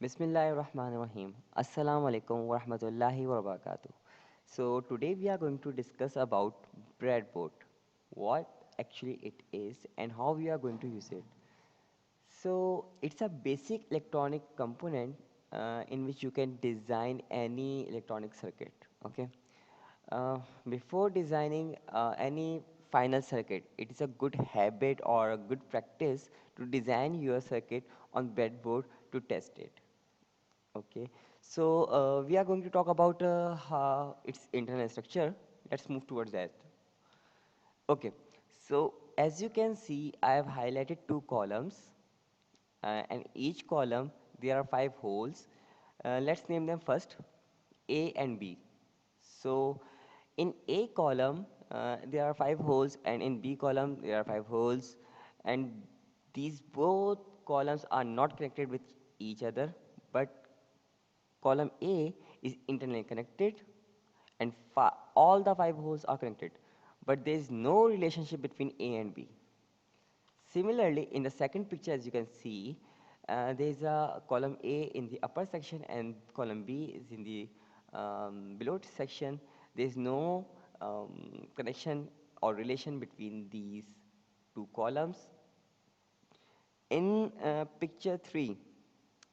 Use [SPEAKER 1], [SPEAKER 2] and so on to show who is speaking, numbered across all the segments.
[SPEAKER 1] Bismillahirrahmanirrahim. Assalamu alaikum wa rahmatullahi wa barakatuh. So today we are going to discuss about breadboard, what actually it is and how we are going to use it. So it's a basic electronic component in which you can design any electronic circuit. Okay. Uh, Before designing any final circuit, it is a good habit or a good practice to design your circuit on breadboard to test it. Okay, so we are going to talk about how its internal structure. Let's move towards that. Okay, so as you can see, I have highlighted two columns, and each column there are five holes. Let's name them first, A and B. So in A column, there are five holes, and in B column, there are five holes, and these both columns are not connected with each other, but column A is internally connected and all the five holes are connected, but there is no relationship between A and B. Similarly, in the second picture, as you can see, there is a column A in the upper section and column B is in the below section. There is no connection or relation between these two columns. In picture 3,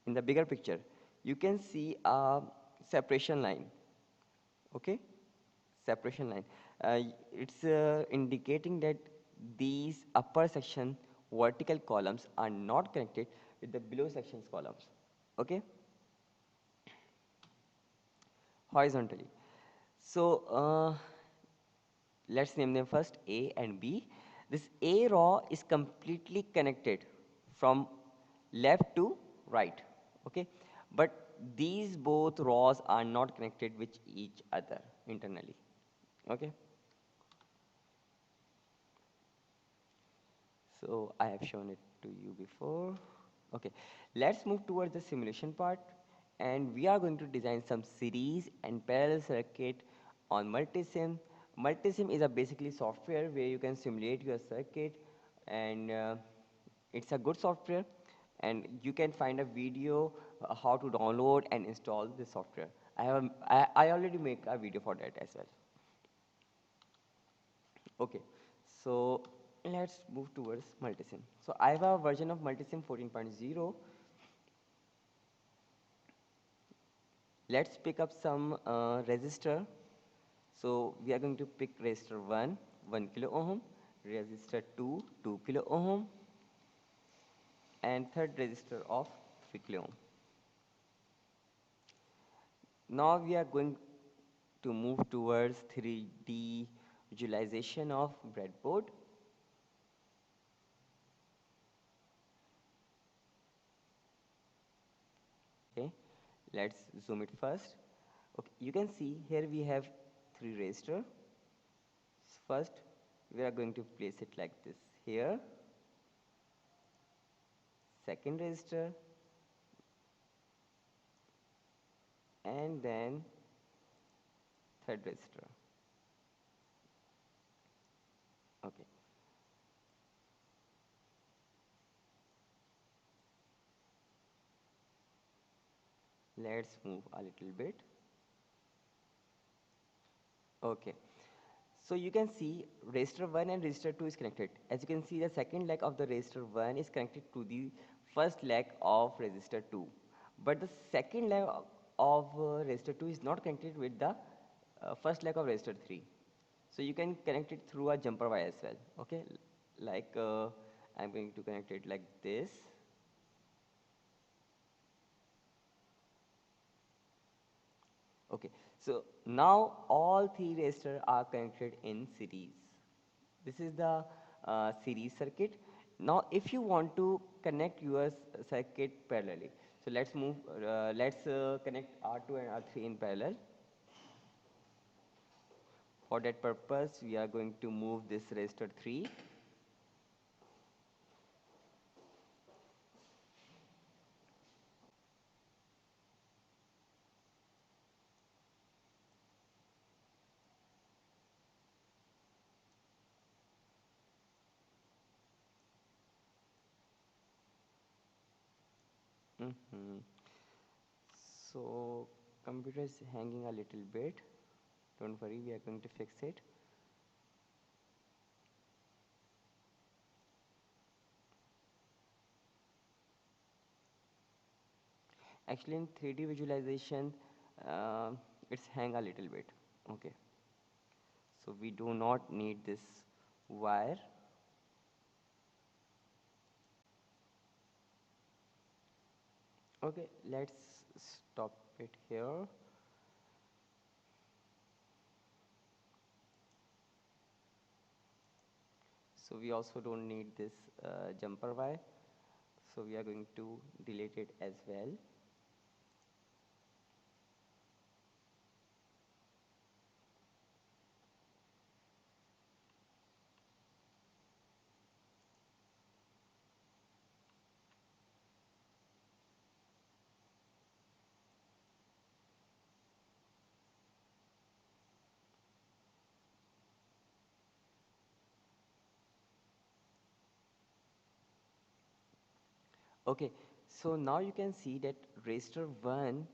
[SPEAKER 1] in the bigger picture, you can see a separation line. Okay, separation line. It's indicating that these upper section vertical columns are not connected with the below sections columns. Okay, horizontally. So let's name them first A and B. This A row is completely connected from left to right. Okay, but these both rows are not connected with each other internally. Okay. So I have shown it to you before. Okay, let's move towards the simulation part, and we are going to design some series and parallel circuit on Multisim. Multisim is a basically software where you can simulate your circuit, and it's a good software, and you can find a video how to download and install this software. I already make a video for that as well. Okay, so let's move towards Multisim. So I have a version of Multisim 14.0. Let's pick up some resistor. So we are going to pick resistor 1, 1 kilo ohm, resistor 2, 2 kilo ohm, and third resistor of 3 kilo ohm. Now we are going to move towards 3D visualization of breadboard. Okay, let's zoom it first. Okay, you can see here we have three resistor. First, we are going to place it like this here. Second resistor, and then third resistor. Okay, let's move a little bit. Okay, so you can see resistor 1 and resistor 2 is connected. As you can see, the second leg of the resistor 1 is connected to the first leg of resistor 2. But the second leg of resistor 2 is not connected with the first leg of resistor 3. So you can connect it through a jumper wire as well. Okay, like I'm going to connect it like this. Okay, so now all three resistors are connected in series. This is the series circuit. Now, if you want to connect your circuit parallelly, so let's connect R2 and R3 in parallel. For that purpose, we are going to move this resistor 3. Mhm. So computer is hanging a little bit. Don't worry, we are going to fix it. Actually, in 3D visualization, uh, it's hang a little bit. Okay, so we do not need this wire. Okay, let's stop it here. So we also don't need this jumper wire. So we are going to delete it as well. Okay, so now you can see that register 1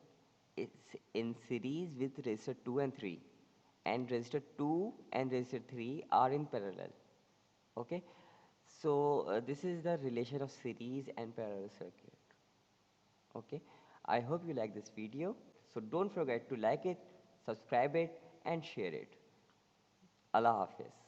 [SPEAKER 1] is in series with register 2 and 3, and register 2 and register 3 are in parallel. Okay, so this is the relation of series and parallel circuit. Okay, I hope you like this video. So don't forget to like it, subscribe it, and share it. Allah Hafiz.